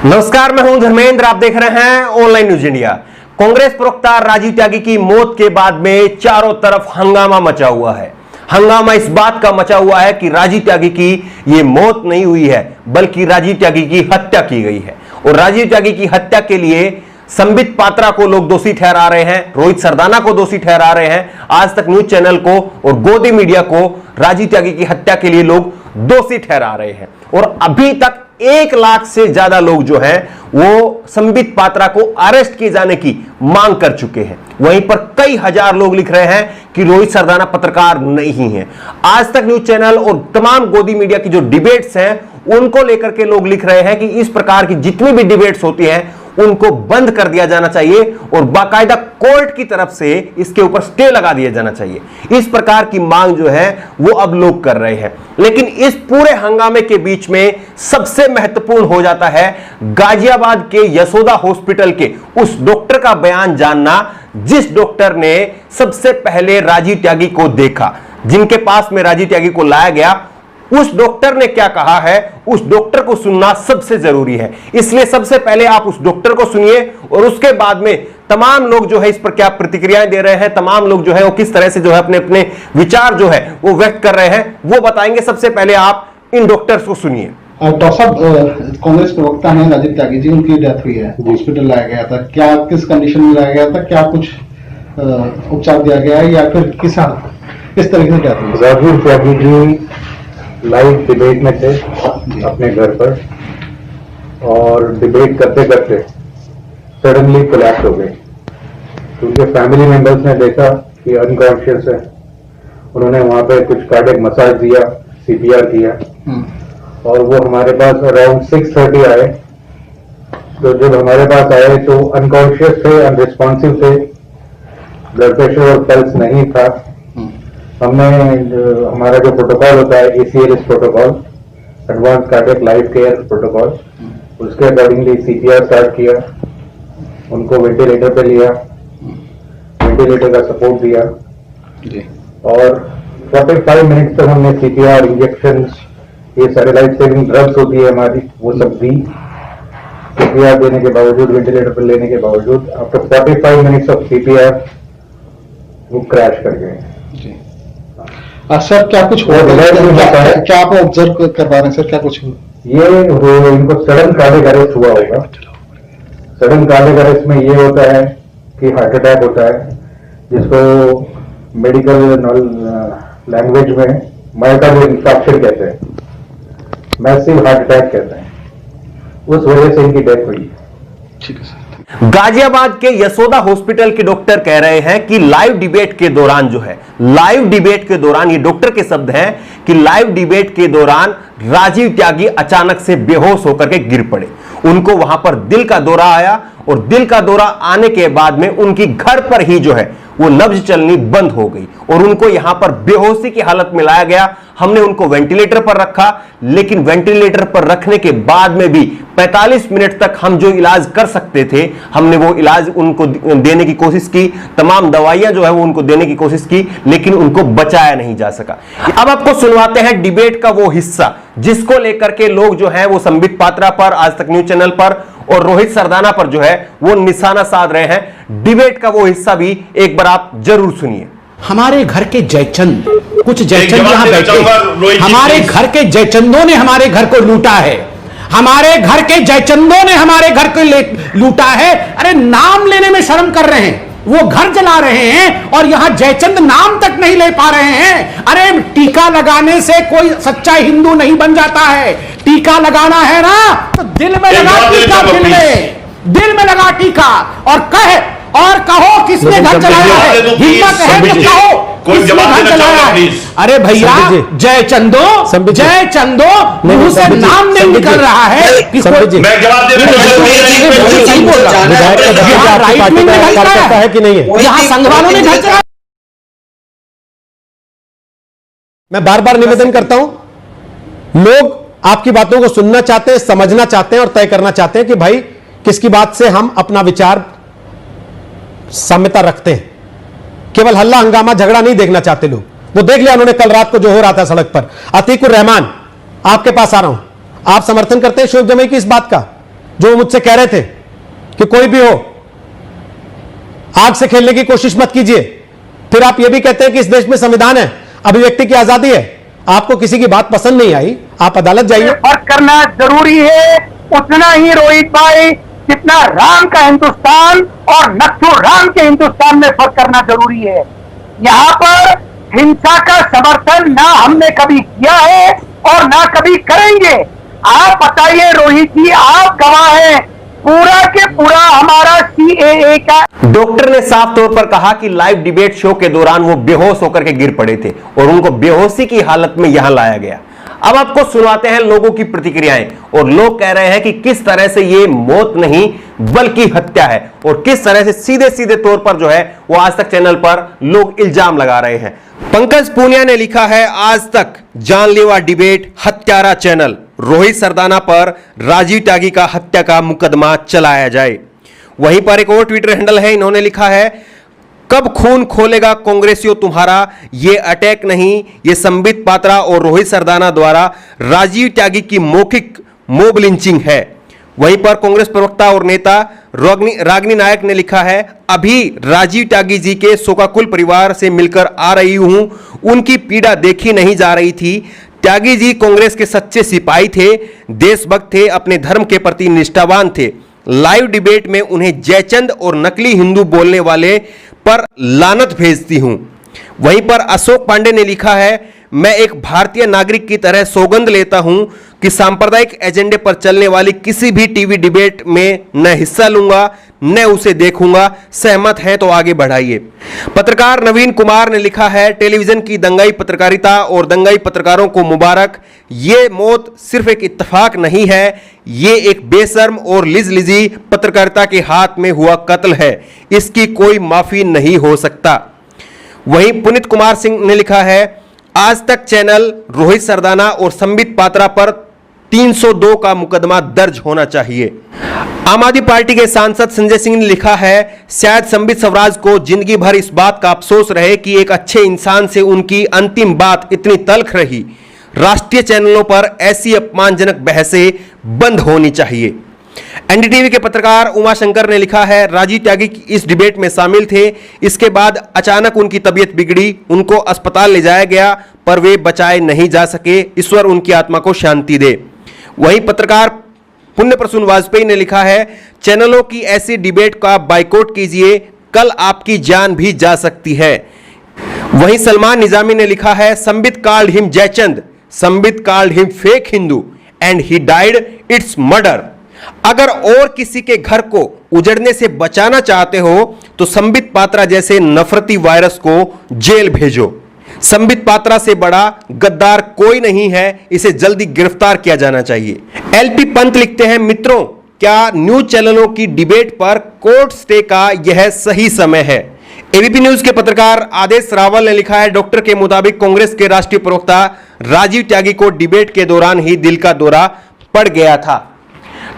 नमस्कार, मैं हूं धर्मेंद्र। आप देख रहे हैं ऑनलाइन न्यूज इंडिया। कांग्रेस प्रवक्ता राजीव त्यागी की मौत के बाद में चारों तरफ हंगामा मचा हुआ है। हंगामा इस बात का मचा हुआ है कि राजीव त्यागी की यह मौत नहीं हुई है, बल्कि राजीव त्यागी की हत्या की गई है। और राजीव त्यागी की हत्या के लिए संबित पात्रा को लोग दोषी ठहरा रहे हैं, रोहित सरदाना को दोषी ठहरा रहे हैं, आज तक न्यूज चैनल को और गोदी मीडिया को राजीव त्यागी की हत्या के लिए लोग दोषी ठहरा रहे हैं। और अभी तक 1 लाख से ज्यादा लोग जो हैं वो संबित पात्रा को अरेस्ट किए जाने की मांग कर चुके हैं। वहीं पर कई हजार लोग लिख रहे हैं कि रोहित सरदाना पत्रकार नहीं है। आज तक न्यूज चैनल और तमाम गोदी मीडिया की जो डिबेट्स हैं उनको लेकर के लोग लिख रहे हैं कि इस प्रकार की जितनी भी डिबेट्स होती हैं उनको बंद कर दिया जाना चाहिए और बाकायदा कोर्ट की तरफ से इसके ऊपर स्टे लगा दिया जाना चाहिए। इस प्रकार की मांग जो है वो अब लोग कर रहे हैं। लेकिन इस पूरे हंगामे के बीच में सबसे महत्वपूर्ण हो जाता है गाजियाबाद के यशोदा हॉस्पिटल के उस डॉक्टर का बयान जानना, जिस डॉक्टर ने सबसे पहले राजीव त्यागी को देखा, जिनके पास में राजीव त्यागी को लाया गया। उस डॉक्टर ने क्या कहा है, उस डॉक्टर को सुनना सबसे जरूरी है। इसलिए सबसे पहले आप उस डॉक्टर को सुनिए और उसके बाद में तमाम लोग जो है इस पर क्या प्रतिक्रियाएं दे रहे हैं, तमाम लोग जो है वो किस तरह से जो है अपने अपने विचार जो है वो व्यक्त कर रहे हैं, वो बताएंगे। सबसे पहले आप इन डॉक्टर्स को सुनिए। डॉक्टर साहब, कांग्रेस प्रवक्ता हैं राजीव त्यागी जी, उनकी डेथ हुई है, हॉस्पिटल लाया गया था। क्या किस कंडीशन में लाया गया था, क्या कुछ उपचार दिया गया है या फिर किस तरीके से डेथ हुई? राजीव त्यागी जी लाइव डिबेट में थे अपने घर पर और डिबेट करते करते सडनली कोलैप्स हो गए। तो उनके फैमिली मेंबर्स ने देखा कि अनकॉन्शियस है। उन्होंने वहां पे कुछ कार्डियक मसाज दिया, सीपीआर किया और वो हमारे पास अराउंड 6:30 आए। तो जब हमारे पास आए तो अनकॉन्शियस थे, अनरिस्पॉन्सिव थे, ब्लड प्रेशर और पल्स नहीं था। हमने हमारा जो प्रोटोकॉल होता है ACLS protocol, advance cardiac life care protocol, उसके अकॉर्डिंगली सीपीआर स्टार्ट किया, उनको वेंटिलेटर पे लिया, वेंटिलेटर का सपोर्ट दिया और 45 मिनट तक हमने सीपीआर, इंजेक्शन, ये सारे लाइफ सेविंग ड्रग्स होती है हमारी, वो सब दी। सीपीआर देने के बावजूद, वेंटिलेटर पर लेने के बावजूद आफ्टर 45 मिनट्स ऑफ सीपीआर वो क्रैश कर गए। सर क्या कुछ हुआ, क्या आप ऑब्जर्व कर पा रहे हैं सर, क्या कुछ हुआ? ये इनको सडन कार्डियक अरेस्ट हुआ होगा। सडन कार्डियक अरेस्ट में ये होता है कि हार्ट अटैक होता है, जिसको मेडिकल लैंग्वेज में मायोकार्डियल इंफार्क्शन कहते हैं, मैसिव हार्ट अटैक कहते हैं। उस वजह से इनकी डेथ हुई। ठीक है सर। गाजियाबाद के यशोदा हॉस्पिटल के डॉक्टर कह रहे हैं कि लाइव डिबेट के दौरान जो है, लाइव डिबेट के दौरान, ये डॉक्टर के शब्द हैं कि लाइव डिबेट के दौरान राजीव त्यागी अचानक से बेहोश होकर के गिर पड़े। उनको वहां पर दिल का दौरा आया और दिल का दौरा आने के बाद में उनकी घर पर ही जो है वो नब्ज चलनी बंद हो गई और उनको यहां पर बेहोशी की हालत में लाया गया। हमने उनको वेंटिलेटर पर रखा, लेकिन वेंटिलेटर पर रखने के बाद में भी 45 मिनट तक हम जो इलाज कर सकते थे, हमने वो इलाज उनको देने की कोशिश की, तमाम दवाइयां जो है वो उनको देने की कोशिश की, लेकिन उनको बचाया नहीं जा सका। अब आपको सुनवाते हैं डिबेट का वो हिस्सा जिसको लेकर के लोग जो है वो संबित पात्रा पर, आज तक न्यूज चैनल पर और रोहित सरदाना पर जो है वो निशाना साध रहे हैं। डिबेट का वो हिस्सा भी एक बार आप जरूर सुनिए। हमारे घर के जयचंद, कुछ जयचंद यहां बैठे, हमारे घर के जयचंदों ने हमारे घर को लूटा है, हमारे घर के जयचंदों ने हमारे घर को लूटा है। अरे नाम लेने में शर्म कर रहे हैं, वो घर जला रहे हैं और यहां जयचंद नाम तक नहीं ले पा रहे हैं। अरे टीका लगाने से कोई सच्चा हिंदू नहीं बन जाता है। टीका लगाना है ना तो दिल में लगा टीका, दिल में लगा टीका और कहो किसने घर चलाया है, हिम्मत है तो कहो किसने घर चलाया है। अरे भैया जयचंदो मुंह से नाम नहीं निकल रहा है। मैं जवाब दे रहा है कि नहीं है, यहाँ संघ वालों ने घर चलाया। मैं बार बार निवेदन करता हूं, लोग आपकी बातों को सुनना चाहते हैं, समझना चाहते हैं और तय करना चाहते हैं कि भाई किसकी बात से हम अपना विचार साम्यता रखते हैं। केवल हल्ला हंगामा झगड़ा नहीं देखना चाहते लोग। वो देख लिया उन्होंने कल रात को जो हो रहा था सड़क पर। अतीकुर रहमान, आपके पास आ रहा हूं, आप समर्थन करते हैं शोएब जमी की इस बात का जो वो मुझसे कह रहे थे कि कोई भी हो आग से खेलने की कोशिश मत कीजिए। फिर आप ये भी कहते हैं कि इस देश में संविधान है, अभिव्यक्ति की आजादी है। आपको किसी की बात पसंद नहीं आई, आप अदालत जाइए। फर्क करना जरूरी है, उतना ही रोहित भाई जितना राम का हिंदुस्तान और नक्सू राम के हिंदुस्तान में फर्क करना जरूरी है। यहाँ पर हिंसा का समर्थन ना हमने कभी किया है और ना कभी करेंगे। आप बताइए रोहित जी, आप गवाह हैं, पूरा के पूरा हमारा CAA का। डॉक्टर ने साफ तौर पर कहा कि लाइव डिबेट शो के दौरान वो बेहोश होकर के गिर पड़े थे और उनको बेहोशी की हालत में यहां लाया गया। अब आपको सुनाते हैं लोगों की प्रतिक्रियाएं, और लोग कह रहे हैं कि किस तरह से ये मौत नहीं बल्कि हत्या है, और किस तरह से सीधे सीधे तौर पर जो है वो आज तक चैनल पर लोग इल्जाम लगा रहे हैं। पंकज पूनिया ने लिखा है, आज तक जानलेवा डिबेट हत्यारा चैनल, रोहित सरदाना पर राजीव त्यागी का हत्या का मुकदमा चलाया जाए। वहीं पर एक और ट्विटर हैंडल है, इन्होंने लिखा है, कब खून खोलेगा कांग्रेसियों तुम्हारा, ये अटैक नहीं, ये संबित पात्रा और रोहित सरदाना द्वारा राजीव त्यागी की मौखिक मोब लिंचिंग है। वहीं पर कांग्रेस प्रवक्ता और नेता रागिनी नायक ने लिखा है, अभी राजीव त्यागी जी के शोकाकुल परिवार से मिलकर आ रही हूं, उनकी पीड़ा देखी नहीं जा रही थी। त्यागी जी कांग्रेस के सच्चे सिपाही थे, देशभक्त थे, अपने धर्म के प्रति निष्ठावान थे। लाइव डिबेट में उन्हें जयचंद और नकली हिंदू बोलने वाले पर लानत भेजती हूं। वहीं पर अशोक पांडे ने लिखा है, मैं एक भारतीय नागरिक की तरह सौगंध लेता हूं कि सांप्रदायिक एजेंडे पर चलने वाली किसी भी टीवी डिबेट में न हिस्सा लूंगा न उसे देखूंगा। सहमत हैं तो आगे बढ़ाइए। पत्रकार नवीन कुमार ने लिखा है, टेलीविजन की दंगाई पत्रकारिता और दंगाई पत्रकारों को मुबारक। ये मौत सिर्फ एक इत्तेफाक नहीं है, ये एक बेशर्म और लिजी पत्रकारिता के हाथ में हुआ कत्ल है, इसकी कोई माफी नहीं हो सकता। वहीं पुनीत कुमार सिंह ने लिखा है, आज तक चैनल रोहित सरदाना और संबित पात्रा पर 302 का मुकदमा दर्ज होना चाहिए। आम आदमी पार्टी के सांसद संजय सिंह ने लिखा है, शायद संबित स्वराज को जिंदगी भर इस बात का अफसोस रहे कि एक अच्छे इंसान से उनकी अंतिम बात इतनी तल्ख रही। राष्ट्रीय चैनलों पर ऐसी अपमानजनक बहसें बंद होनी चाहिए। एनडीटीवी के पत्रकार उमाशंकर ने लिखा है, राजीव त्यागी इस डिबेट में शामिल थे, इसके बाद अचानक उनकी तबीयत बिगड़ी, उनको अस्पताल ले जाया गया पर वे बचाए नहीं जा सके, ईश्वर उनकी आत्मा को शांति दे। वहीं पत्रकार पुण्य प्रसून वाजपेयी ने लिखा है, चैनलों की ऐसी डिबेट का बाइकआउट कीजिए, कल आपकी जान भी जा सकती है। वहीं सलमान निजामी ने लिखा है, Sambit called him Jaichand, Sambit called him fake Hindu and he died, it's murder. अगर और किसी के घर को उजड़ने से बचाना चाहते हो तो संबित पात्रा जैसे नफरती वायरस को जेल भेजो। संबित पात्रा से बड़ा गद्दार कोई नहीं है, इसे जल्दी गिरफ्तार किया जाना चाहिए। एलपी पंत लिखते हैं, मित्रों क्या न्यूज चैनलों की डिबेट पर कोर्ट स्टे का यह सही समय है। एबीपी न्यूज के पत्रकार आदेश रावल ने लिखा है, डॉक्टर के मुताबिक कांग्रेस के राष्ट्रीय प्रवक्ता राजीव त्यागी को डिबेट के दौरान ही दिल का दौरा पड़ गया था।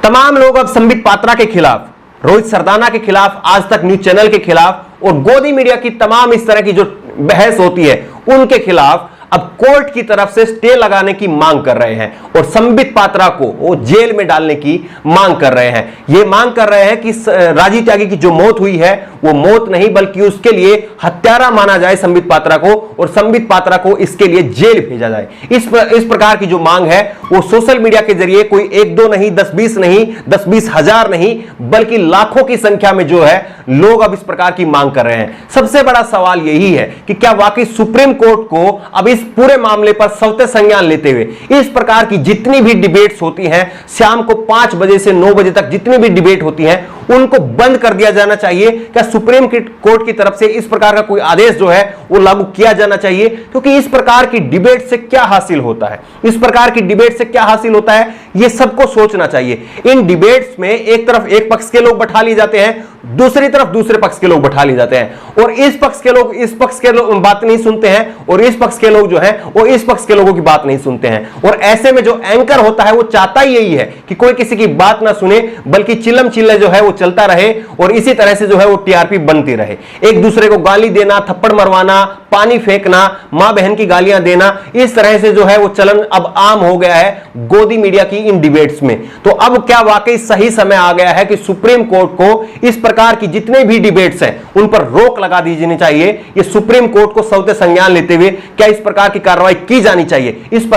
तमाम लोग अब संबित पात्रा के खिलाफ, रोहित सरदाना के खिलाफ, आज तक न्यूज चैनल के खिलाफ और गोदी मीडिया की तमाम इस तरह की जो बहस होती है उनके खिलाफ अब कोर्ट की तरफ से स्टे लगाने की मांग कर रहे हैं और संबित पात्रा को वो जेल में डालने की मांग कर रहे हैं। ये मांग कर रहे हैं कि राजीव त्यागी की जो मौत हुई है वो मौत नहीं बल्कि उसके लिए हत्यारा माना जाए संबित पात्रा को, और संबित पात्रा को इसके लिए जेल भेजा जाए। इस प्रकार की जो मांग है वो सोशल मीडिया के जरिए कोई 1-2 नहीं, 10-20 नहीं, 10-20 हजार नहीं बल्कि लाखों की संख्या में जो है लोग अब इस प्रकार की मांग कर रहे हैं। सबसे बड़ा सवाल यही है कि क्या वाकई सुप्रीम कोर्ट को अब इस पूरे मामले पर सवते संज्ञान लेते हुए इस प्रकार की जितनी भी डिबेट्स होती हैं, शाम को 5 बजे से 9 बजे तक जितनी भी डिबेट होती हैं उनको बंद कर दिया जाना चाहिए। क्या सुप्रीम कोर्ट की तरफ से इस प्रकार का कोई आदेश जो है वो लागू किया जाना चाहिए? क्योंकि इस प्रकार की डिबेट से क्या हासिल होता है, इस प्रकार की डिबेट से क्या हासिल होता है, यह सबको सोचना चाहिए। इन डिबेट्स में एक तरफ एक पक्ष के लोग बैठा लिए जाते हैं, दूसरी तरफ दूसरे पक्ष के लोग बैठा लिए जाते हैं और इस पक्ष के लोग इस पक्ष के लोग बात नहीं सुनते हैं और इस पक्ष के लोग जो है वो इस पक्ष के लोगों की बात नहीं सुनते हैं। और ऐसे में जो एंकर होता है वो चाहता ही यही है कि कोई किसी की बात ना सुने, बल्कि चिल्लम चिल्ले जो है वो चलता रहे और इसी तरह से जो है वो टीआरपी बनती रहे। एक दूसरे को गाली देना, थप्पड़ मरवाना, पानी फेंकना, मां बहन की गालियां देना, इस तरह से जो है वो चलन अब आम हो गया है गोदी मीडिया की इन डिबेट्स में। तो अब क्या वाकई सही समय आ गया है कि सुप्रीम कोर्ट को इस प्रकार की जितने भी डिबेट्स हैं उन पर रोक लगा दी जानी चाहिए। ये सुप्रीम कोर्ट को सौते संज्ञान लेते हुए क्या इस प्रकार की कार्रवाई की जानी चाहिए। इस पर